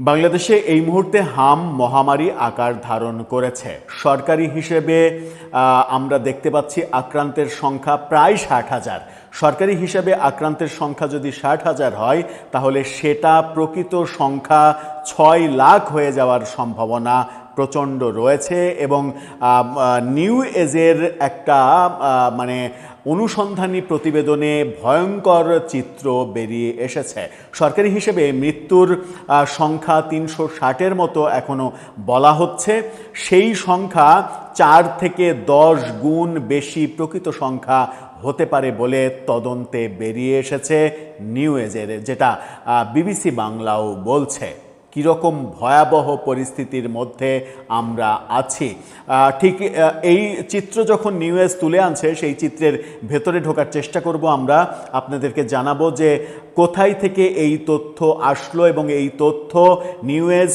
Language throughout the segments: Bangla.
বাংলাদেশে এই মুহূর্তে হাম মহামারী আকার ধারণ করেছে। সরকারি হিসেবে আমরা দেখতে পাচ্ছি আক্রান্তের সংখ্যা প্রায় 60,000। সরকারি হিসাবে আক্রান্তের সংখ্যা যদি 60,000 হয়, তাহলে সেটা প্রকৃত সংখ্যা 6 লাখ হয়ে যাওয়ার সম্ভাবনা প্রচণ্ড রয়েছে। এবং নিউ এজের একটা অনুসন্ধানী প্রতিবেদনে ভয়ঙ্কর চিত্র বেরিয়ে এসেছে। সরকারি হিসেবে মৃত্যুর সংখ্যা 360-এর মতো এখনও বলা হচ্ছে। সেই সংখ্যা 4 থেকে 10 গুণ বেশি প্রকৃত সংখ্যা হতে পারে বলে তদন্তে বেরিয়ে এসেছে নিউ এজের, যেটা বিবিসি বাংলাও বলছে। কীরকম ভয়াবহ পরিস্থিতির মধ্যে আমরা আছি। ঠিক এই চিত্র যখন নিউ এজ তুলে আনছে, সেই চিত্রের ভেতরে ঢোকার চেষ্টা করব। আমরা আপনাদেরকে জানাবো যে কোথায় থেকে এই তথ্য আসলো, এবং এই তথ্য নিউ এজ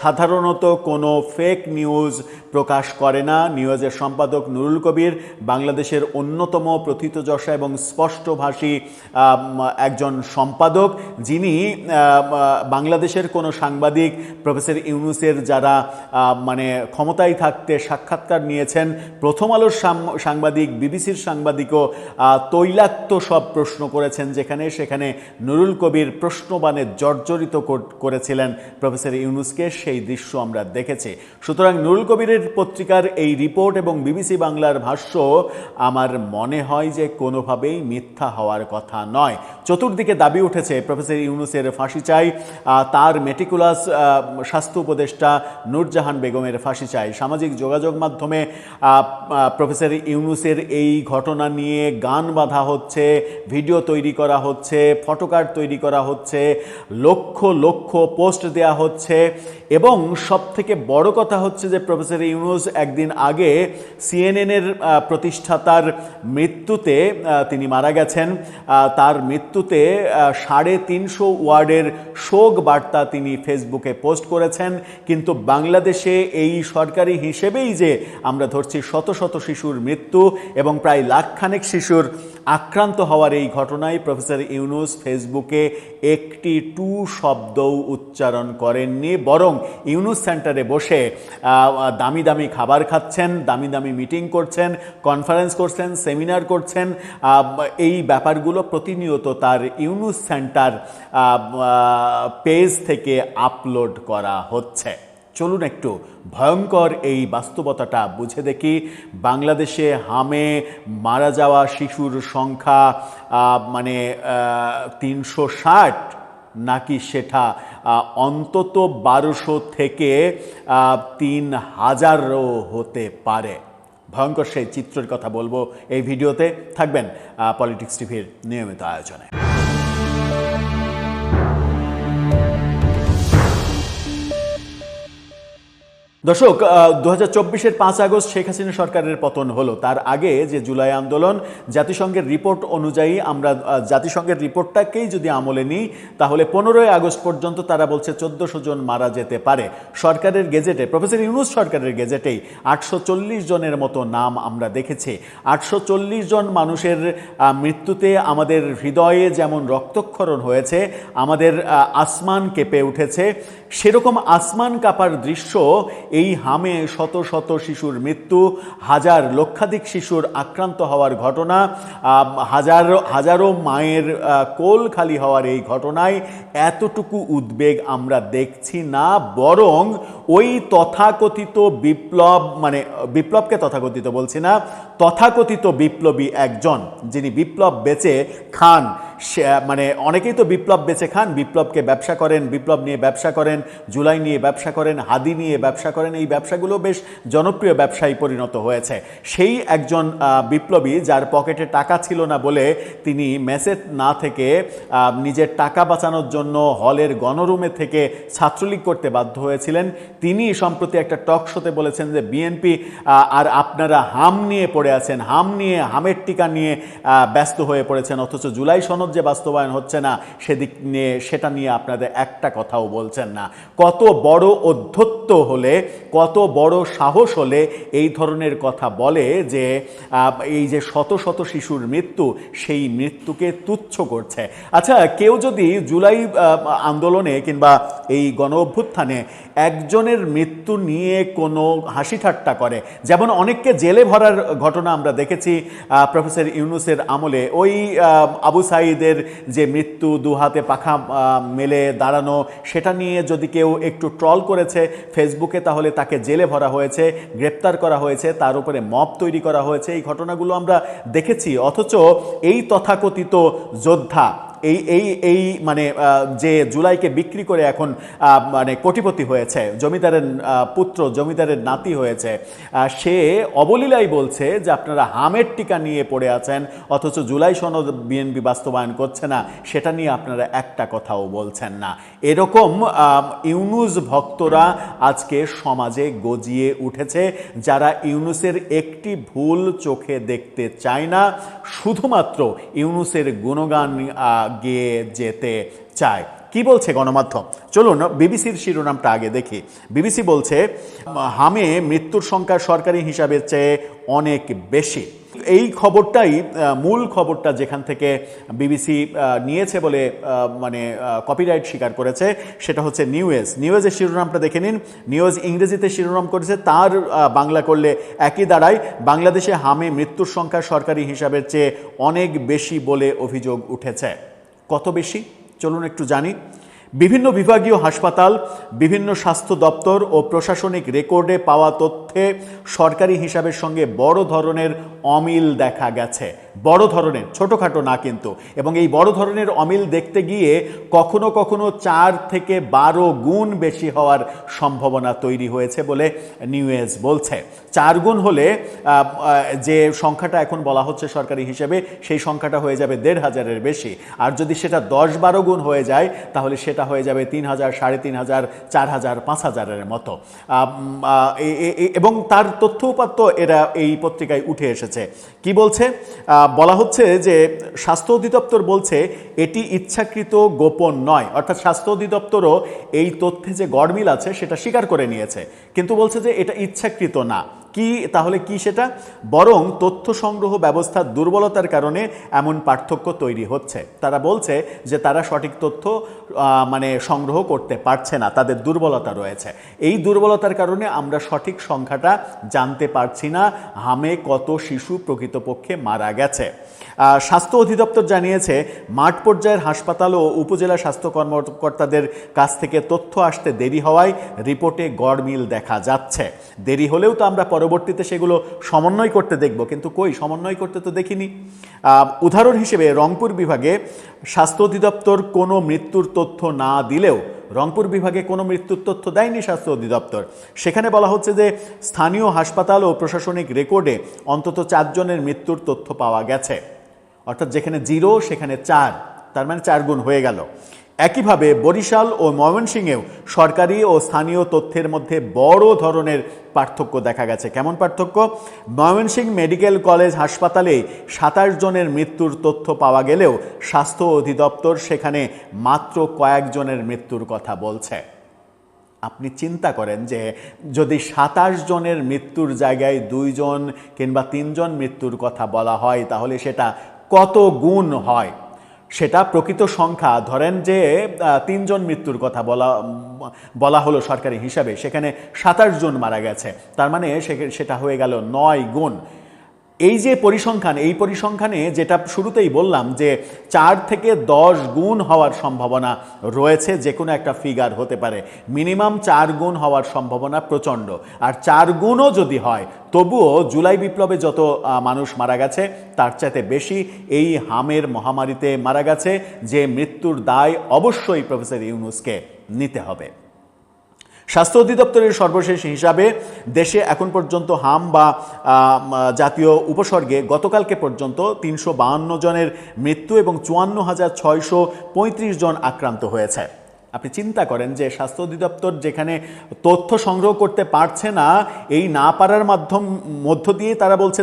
সাধারণত কোনো ফেক নিউজ প্রকাশ করে না। নিউ এজের সম্পাদক নুরুল কবির বাংলাদেশের অন্যতম প্রথিতযশা এবং স্পষ্টভাষী একজন সম্পাদক, যিনি বাংলাদেশের কোনো সাংবাদিক প্রফেসর ইউনূসের যারা ক্ষমতায় থাকতে সাক্ষাৎকার নিয়েছেন, প্রথম আলোর সাংবাদিক, বিবিসির সাংবাদিকও তৈলাক্ত সব প্রশ্ন করেছেন, যেখানে সেখানে নুরুল কবির প্রশ্নবাণে জর্জরিত করেছিলেন প্রফেসর ইউনূসকে। সেই দৃশ্য আমরা দেখেছি। সুতরাং নুরুল কবিরের পত্রিকার এই রিপোর্ট এবং বিবিসি বাংলার ভাষ্য আমার মনে হয় যে কোনোভাবেই মিথ্যা হওয়ার কথা নয়। চতুর্দিকে দাবি উঠেছে প্রফেসর ইউনূসের ফাঁসি চাই, তার মেটিকুলাস স্বাস্থ্য উপদেষ্টা নূরজাহান বেগমের ফাঁসি চাই। সামাজিক যোগাযোগ মাধ্যমে প্রফেসর ইউনূসের এই ঘটনা নিয়ে গান বাঁধা হচ্ছে, ভিডিও তৈরি করা হচ্ছে, ফটোকার্ড তৈরি করা হচ্ছে, লক্ষ লক্ষ পোস্ট দেয়া হচ্ছে। এবং সবথেকে বড় কথা হচ্ছে যে প্রফেসর ইউনূস একদিন আগে সিএনএনের প্রতিষ্ঠাতার মৃত্যুতে তিনি মারা গেছেন। তার মৃত্যুতে 350 ওয়ার্ডের শোক বার্তা তিনি ফেসবুকে পোস্ট করেছেন। কিন্তু বাংলাদেশে এই সরকারি হিসেবেই যে আমরা ধরছি শত শত শিশুর মৃত্যু এবং প্রায় লাখখানেক শিশুর আক্রান্ত হওয়ার এই ঘটনায় প্রফেসর ইউনূস ফেসবুকে একটি টু শব্দও উচ্চারণ করেননি, বরং ইউনূস সেন্টারে বসে দামি দামি খাবার খাচ্ছেন, দামি দামি মিটিং করছেন, কনফারেন্স করছেন, সেমিনার করছেন। এই ব্যাপারগুলো প্রতিনিয়ত তার ইউনূস সেন্টার পেজ থেকে আপলোড করা হচ্ছে। চলুন একটু ভয়ঙ্কর এই বাস্তবতাটা বুঝে দেখি। বাংলাদেশে হামে মারা যাওয়া শিশুর সংখ্যা 360, নাকি সেটা অন্তত 1200 থেকে 3000ও হতে পারে। ভয়ঙ্কর সেই চিত্রের কথা বলবো এই ভিডিওতে। থাকবেন পলিটিক্স টিভির নিয়মিত আয়োজনে। দর্শক, 2024-এর 5 আগস্ট শেখ হাসিনা সরকারের পতন হলো। তার আগে যে জুলাই আন্দোলন, জাতিসংঘের রিপোর্ট অনুযায়ী আমরা জাতিসংঘের রিপোর্টটাকেই যদি আমলে নিই, তাহলে 15 আগস্ট পর্যন্ত তারা বলছে 1400 জন মারা যেতে পারে। সরকারের গেজেটে, প্রফেসর ইউনূস সরকারের গেজেটেই 840 জনের মতো নাম আমরা দেখেছি। 840 জন মানুষের মৃত্যুতে আমাদের হৃদয়ে যেমন রক্তক্ষরণ হয়েছে, আমাদের আসমান কেঁপে উঠেছে। সেরকম আসমান কাঁপার দৃশ্য এই হামে শত শত শিশুর মৃত্যু, লক্ষাধিক শিশুর আক্রান্ত হওয়ার ঘটনা, হাজারো মায়ের কোল খালি হওয়ার এই ঘটনায় এতটুকু উদ্বেগ আমরা দেখছি না, বরং ওই তথাকথিত বিপ্লব, বিপ্লবকে তথাকথিত বলছি না, তথাকথিত বিপ্লবী একজন, যিনি বিপ্লব বেচে খান। অনেকেই তো বিপ্লব বেচে খান, বিপ্লবকে ব্যবসা করেন, বিপ্লব নিয়ে ব্যবসা করেন, জুলাই নিয়ে ব্যবসা করেন, হাদি নিয়ে ব্যবসা করেন। এই ব্যবসাগুলো বেশ জনপ্রিয় ব্যবসায় পরিণত হয়েছে। সেই একজন বিপ্লবী, যার পকেটে টাকা ছিল না বলে তিনি মেসে না থেকে নিজের টাকা বাঁচানোর জন্য হলের গণরুমে থেকে ছাত্রলীগ করতে বাধ্য হয়েছিলেন, তিনি সম্প্রতি একটা টক শোতে বলেছেন যে বিএনপি আর আপনারা হাম নিয়ে পড়ে পড়ে আছেন, হাম নিয়ে, হামের টিকা নিয়ে ব্যস্ত হয়ে পড়েছেন, অথচ জুলাই সনদ যে বাস্তবায়ন হচ্ছে না সেদিক নিয়ে, সেটা নিয়ে আপনাদের একটা কথাও বলছেন না। কত বড় অধ্যত্ব হলে, কত বড় সাহস হলে এই ধরনের কথা বলে যে এই যে শত শত শিশুর মৃত্যু, সেই মৃত্যুকে তুচ্ছ করছে। আচ্ছা, কেউ যদি জুলাই আন্দোলনে কিংবা এই গণ অভ্যুত্থানে একজনের মৃত্যু নিয়ে কোনো হাসি ঠাট্টা করে, যেমন অনেককে জেলে ভরার ঘটনা আমরা দেখেছি প্রফেসর ইউনূসের আমলে, ওই আবু সাঈদের যে মৃত্যু, দু হাতে পাখা মেলে দাঁড়ানো, সেটা নিয়ে যদি কেউ একটু ট্রল করেছে ফেসবুকে, তাহলে তাকে জেলে ভরা হয়েছে, গ্রেপ্তার করা হয়েছে, তার উপরে মব তৈরি করা হয়েছে। এই ঘটনাগুলো আমরা দেখেছি। অথচ এই তথাকথিত যোদ্ধা, এই এই এই মানে যে জুলাইকে বিক্রি করে এখন মানে কোটিপতি হয়েছে, জমিদারের পুত্র, জমিদারের নাতি হয়েছে, সে অবলীলাই বলছে যে আপনারা হামের টিকা নিয়ে পড়ে আছেন, অথচ জুলাই সনদ বিএনপি বাস্তবায়ন করছে না, সেটা নিয়ে আপনারা একটা কথাও বলছেন না। এরকম ইউনূস ভক্তরা আজকে সমাজে গজিয়ে উঠেছে, যারা ইউনূসের একটি ভুল চোখে দেখতে চায় না, শুধুমাত্র ইউনূসের গুণগান গেয়ে যেতে চায়। কি বলছে গণমাধ্যম? চলুন বিবিসির শিরোনামটা আগে দেখি। বিবিসি বলছে হামে মৃত্যুর সংখ্যা সরকারি হিসাবের চেয়ে অনেক বেশি। এই খবরটাই মূল খবরটা, যেখান থেকে বিবিসি নিয়েছে বলে মানে কপিরাইট স্বীকার করেছে, সেটা হচ্ছে নিউজের শিরোনামটা দেখে নিন। নিউজ ইংরেজিতে শিরোনাম করেছে, তার বাংলা করলে একই দাঁড়ায়, বাংলাদেশে হামে মৃত্যুর সংখ্যা সরকারি হিসাবের চেয়ে অনেক বেশি বলে অভিযোগ উঠেছে। কত বেশি চলুন একটু জানি। বিভিন্ন বিভাগীয় হাসপাতাল, বিভিন্ন স্বাস্থ্য দপ্তর ও প্রশাসনিক রেকর্ডে পাওয়া তথ্যে সরকারি হিসাবের সঙ্গে বড় ধরনের অমিল দেখা গেছে। বড় ধরনের, ছোটোখাটো না কিন্তু। এবং এই বড় ধরনের অমিল দেখতে গিয়ে কখনো কখনো 4 থেকে 12 গুণ বেশি হওয়ার সম্ভাবনা তৈরি হয়েছে বলে নিউজ বলছে। 4 গুণ হলে যে সংখ্যাটা এখন বলা হচ্ছে সরকারি হিসেবে, সেই সংখ্যাটা হয়ে যাবে 1,500-এর বেশি। আর যদি সেটা 10-12 গুণ হয়ে যায়, তাহলে সেটা হয়ে যাবে 3,000, 3,500, 4,000, 5,000-এর মতো। এবং তার তথ্য উপাত্ত এরা এই পত্রিকায় উঠে এসেছে। কি বলছে? বলা হচ্ছে যে স্বাস্থ্য অধিদপ্তর বলছে এটি ইচ্ছাকৃত, গোপন নয়। অর্থাৎ স্বাস্থ্য অধিদপ্তরও এই তথ্যে যে গড়মিল আছে সেটা স্বীকার করে নিয়েছে, কিন্তু বলছে যে এটা ইচ্ছাকৃত না। কি তাহলে কি সেটা? বরং তথ্য সংগ্রহ ব্যবস্থার দুর্বলতার কারণে এমন পার্থক্য তৈরি হচ্ছে। তারা বলছে যে তারা সঠিক তথ্য মানে সংগ্রহ করতে পারছে না, তাদের দুর্বলতা রয়েছে। এই দুর্বলতার কারণে আমরা সঠিক সংখ্যাটা জানতে পারছি না, হামে কত শিশু প্রকৃতপক্ষে মারা গেছে। স্বাস্থ্য অধিদপ্তর জানিয়েছে মাঠ পর্যায়ের হাসপাতাল ও উপজেলা স্বাস্থ্য কর্মকর্তাদের কাছ থেকে তথ্য আসতে দেরি হওয়ায় রিপোর্টে গড়মিল দেখা যাচ্ছে। দেরি হলেও তো আমরা পরবর্তীতে সেগুলো সমন্বয় করতে দেখব, কিন্তু কই সমন্বয় করতে তো দেখিনি। উদাহরণ হিসেবে রংপুর বিভাগে স্বাস্থ্য অধিদপ্তর কোনো মৃত্যুর তথ্য না দিলেও, রংপুর বিভাগে কোনো মৃত্যুর তথ্য দেয়নি স্বাস্থ্য অধিদপ্তর। সেখানে বলা হচ্ছে যে স্থানীয় হাসপাতাল ও প্রশাসনিক রেকর্ডে অন্তত 4 জনের মৃত্যুর তথ্য পাওয়া গেছে। অর্থাৎ যেখানে 0 সেখানে 4, তার মানে 4 গুণ হয়ে গেল। একইভাবে বরিশাল ও ময়মনসিংহেও সরকারি ও স্থানীয় তথ্যের মধ্যে বড় ধরনের পার্থক্য দেখা গেছে। কেমন পার্থক্য? ময়মনসিংহ মেডিকেল কলেজ হাসপাতালে 27 জনের মৃত্যুর তথ্য পাওয়া গেলেও স্বাস্থ্য অধিদপ্তর সেখানে মাত্র কয়েকজনের মৃত্যুর কথা বলছে। আপনি চিন্তা করেন যে যদি 27 জনের মৃত্যুর জায়গায় 2 জন কিংবা 3 জন মৃত্যুর কথা বলা হয়, তাহলে সেটা কত গুণ হয়। সেটা প্রকৃত সংখ্যা ধরেন যে 3 জন মৃত্যুর কথা বলা হলো সরকারি হিসাবে, সেখানে 27 জন মারা গেছে, তার মানে সেটা হয়ে গেল 9 গুণ। এই যে পরিসংখ্যান, এই পরিসংখ্যানে যেটা শুরুতেই বললাম যে 4 থেকে 10 গুণ হওয়ার সম্ভাবনা রয়েছে, যে কোনো একটা ফিগার হতে পারে। মিনিমাম 4 গুণ হওয়ার সম্ভাবনা প্রচণ্ড। আর 4 গুণও যদি হয়, তবুও জুলাই বিপ্লবে যত মানুষ মারা গেছে তার চাইতে বেশি এই হামের মহামারীতে মারা গেছে, যে মৃত্যুর দায় অবশ্যই প্রফেসর ইউনূসকে নিতে হবে। স্বাস্থ্য অধিদপ্তরের সর্বশেষ হিসাবে দেশে এখন পর্যন্ত হাম বা জাতীয় উপসর্গে গতকালকে পর্যন্ত 352 জনের মৃত্যু এবং 54,635 জন আক্রান্ত হয়েছে। আপনি চিন্তা করেন যে স্বাস্থ্য অধিদপ্তর যেখানে তথ্য সংগ্রহ করতে পারছে না, এই না পারার মধ্য দিয়ে তারা বলছে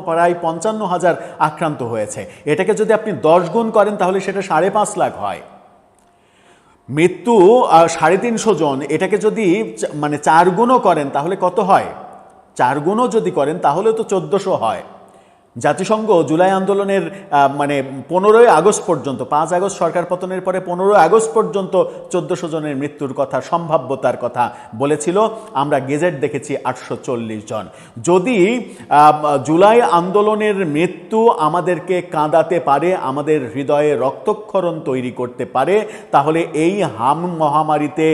প্রায় 55,000 আক্রান্ত হয়েছে। এটাকে যদি আপনি 10 গুণ করেন তাহলে সেটা 5.5 লাখ হয়। মৃত্যু 350 জন, এটাকে যদি মানে 4 গুণও করেন তাহলে কত হয়? 4 গুণও যদি করেন তাহলে তো 1400 হয়। জাতিসংঘ জুলাই আন্দোলনের মানে 15ই আগস্ট পর্যন্ত, 5 আগস্ট সরকার পতনের পরে 15 আগস্ট পর্যন্ত 1400 জনের মৃত্যুর কথা, সম্ভাব্যতার কথা বলেছিল। আমরা গেজেট দেখেছি 840 জন। যদি জুলাই আন্দোলনের মৃত্যু আমাদেরকে কাঁদাতে পারে, আমাদের হৃদয়ে রক্তক্ষরণ তৈরি করতে পারে, তাহলে এই হাম মহামারীতে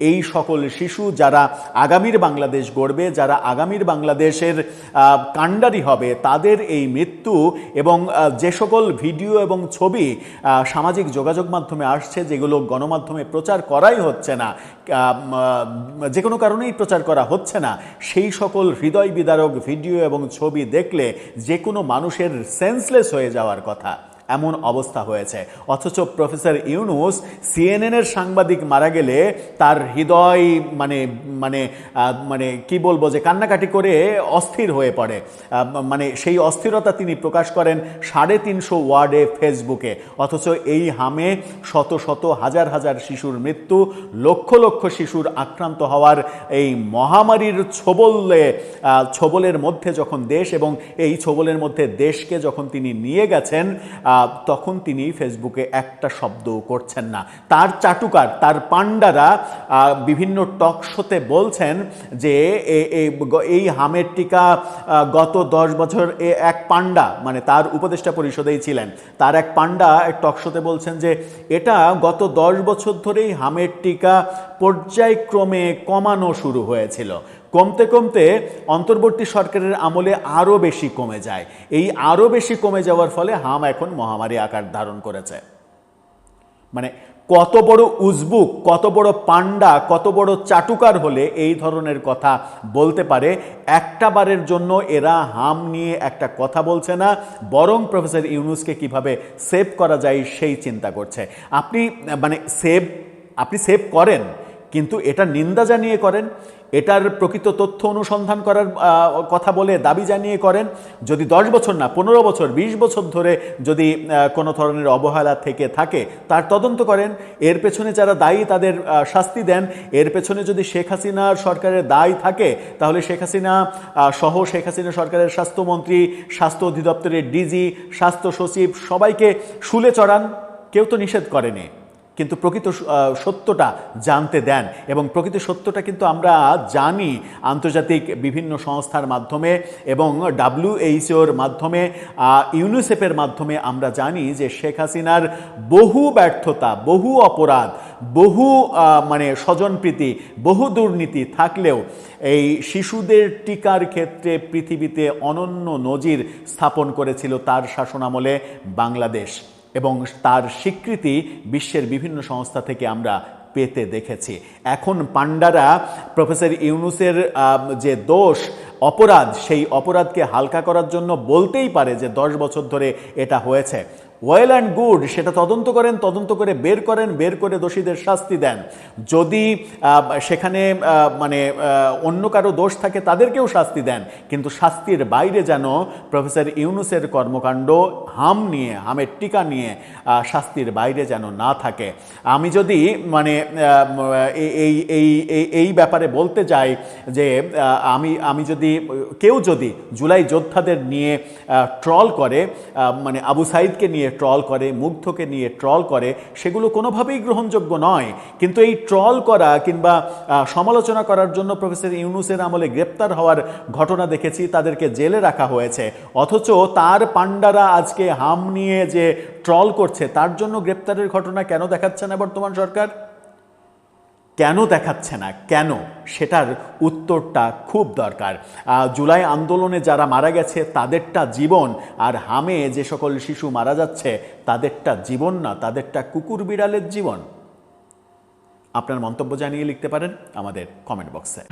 এই সকল শিশু যারা আগামীর বাংলাদেশ গড়বে, যারা আগামীর বাংলাদেশের কাণ্ডারি হবে, তাদের এই মৃত্যু এবং যে সকল ভিডিও এবং ছবি সামাজিক যোগাযোগ মাধ্যমে আসছে, যেগুলো গণমাধ্যমে প্রচার করাই হচ্ছে না, যে কোনো কারণেই প্রচার করা হচ্ছে না, সেই সকল হৃদয় বিদারক ভিডিও এবং ছবি দেখলে যে কোনো মানুষের সেন্সলেস হয়ে যাওয়ার কথা, এমন অবস্থা হয়েছে। অথচ প্রফেসর ইউনূস সিএনএনের সাংবাদিক মারা গেলে তার হৃদয় মানে মানে মানে কি বলবো, যে কান্নাকাটি করে অস্থির হয়ে পড়ে। মানে সেই অস্থিরতা তিনি প্রকাশ করেন 350 ওয়ার্ডে ফেসবুকে। অথচ এই হামে শত শত হাজার হাজার শিশুর মৃত্যু, লক্ষ লক্ষ শিশুর আক্রান্ত হওয়ার এই মহামারীর ছোবলের মধ্যে যখন দেশ, এবং এই ছোবলের মধ্যে দেশকে যখন তিনি নিয়ে গেছেন, তখন তিনি ফেসবুকে একটা শব্দ করছেন না। তার চাটুকার, তার পান্ডারা বিভিন্ন টক শোতে বলছেন যে এই হামের টিকা গত 10 বছর এক পান্ডা, মানে তার উপদেষ্টা পরিষদেই ছিলেন, তার এক পান্ডা এক টক শোতে বলছেন যে এটা গত 10 বছর ধরেই হামের টিকা পর্যায়ক্রমে কমানো শুরু হয়েছিল, কমতে কমতে অন্তর্বর্তী সরকারের আমলে আরও বেশি কমে যায়। এই আরও বেশি কমে যাওয়ার ফলে হাম এখন মহামারী আকার ধারণ করেছে। মানে কত বড় উজবুক, কত বড় পান্ডা, কত বড় চাটুকার হলে এই ধরনের কথা বলতে পারে? একটা বারের জন্য এরা হাম নিয়ে একটা কথা বলছে না, বরং প্রফেসর ইউনূসকে কিভাবে সেভ করা যায় সেই চিন্তা করছে। আপনি সেভ করেন, কিন্তু এটা নিন্দা জানিয়ে করেন, এটার প্রকৃত তথ্য অনুসন্ধান করার কথা বলে দাবি জানিয়ে করেন। যদি 10 বছর না 15 বছর 20 বছর ধরে যদি কোনো ধরনের অবহেলা থেকে থাকে, তার তদন্ত করেন, এর পেছনে যারা দায়ী তাদের শাস্তি দেন। এর পেছনে যদি শেখ হাসিনার সরকারের দায় থাকে, তাহলে শেখ হাসিনা সহ শেখ হাসিনা সরকারের স্বাস্থ্যমন্ত্রী, স্বাস্থ্য অধিদপ্তরের ডিজি, স্বাস্থ্য সচিব সবাইকে শুলে চড়ান, কেউ তো নিষেধ করেনি। কিন্তু প্রকৃত সত্যটা জানতে দেন, এবং প্রকৃত সত্যটা কিন্তু আমরা জানি আন্তর্জাতিক বিভিন্ন সংস্থার মাধ্যমে এবং WHOর মাধ্যমে, ইউনিসেফের মাধ্যমে আমরা জানি যে শেখ হাসিনার বহু ব্যর্থতা, বহু অপরাধ, বহু মানে স্বজনপ্রীতি, বহু দুর্নীতি থাকলেও এই শিশুদের টিকার ক্ষেত্রে পৃথিবীতে অনন্য নজির স্থাপন করেছিল তার শাসনামলে বাংলাদেশ, এবং তার স্বীকৃতি বিশ্বের বিভিন্ন সংস্থা থেকে আমরা পেতে দেখেছি। এখন পান্ডারা প্রফেসর ইউনূসের যে দোষ, অপরাধ, সেই অপরাধকে হালকা করার জন্য বলতেই পারে যে 10 বছর ধরে এটা হয়েছে। ওয়েল অ্যান্ড গুড, সেটা তদন্ত করেন, তদন্ত করে বের করেন, বের করে দোষীদের শাস্তি দেন। যদি সেখানে মানে অন্য কারো দোষ থাকে তাদেরকেও শাস্তি দেন, কিন্তু শাস্তির বাইরে যেন প্রফেসর ইউনূসের কর্মকাণ্ড হাম নিয়ে, হামের টিকা নিয়ে শাস্তির বাইরে যেন না থাকে। আমি যদি মানে এই ব্যাপারে বলতে যাই যে আমি যদি কেউ যদি জুলাই যোদ্ধাদের নিয়ে ট্রল করে, মানে আবু সাইদকে নিয়ে ট্রল করে, মুগ্ধকে নিয়ে ট্রল করে, সেগুলো কোনোভাবেই গ্রহণযোগ্য নয়। কিন্তু এই ট্রল করা কিংবা সমালোচনা করার জন্য প্রফেসর ইউনূসের আমলে গ্রেপ্তার হওয়ার ঘটনা দেখেছি, তাদেরকে জেলে রাখা হয়েছে। অথচ তার পান্ডারা আজকে হাম নিয়ে যে ট্রল করছে, তার জন্য গ্রেপ্তারের ঘটনা কেন দেখাচ্ছে না বর্তমান সরকার? কেন দেখাচ্ছে না, কেন? সেটার উত্তরটা খুব দরকার। জুলাই আন্দোলনে যারা মারা গেছে তাদেরটা জীবন, আর হামে যে সকল শিশু মারা যাচ্ছে তাদেরটা জীবন না, তাদেরটা কুকুর বিড়ালের জীবন। আপনার মন্তব্য জানিয়ে লিখতে পারেন আমাদের কমেন্ট বক্সে।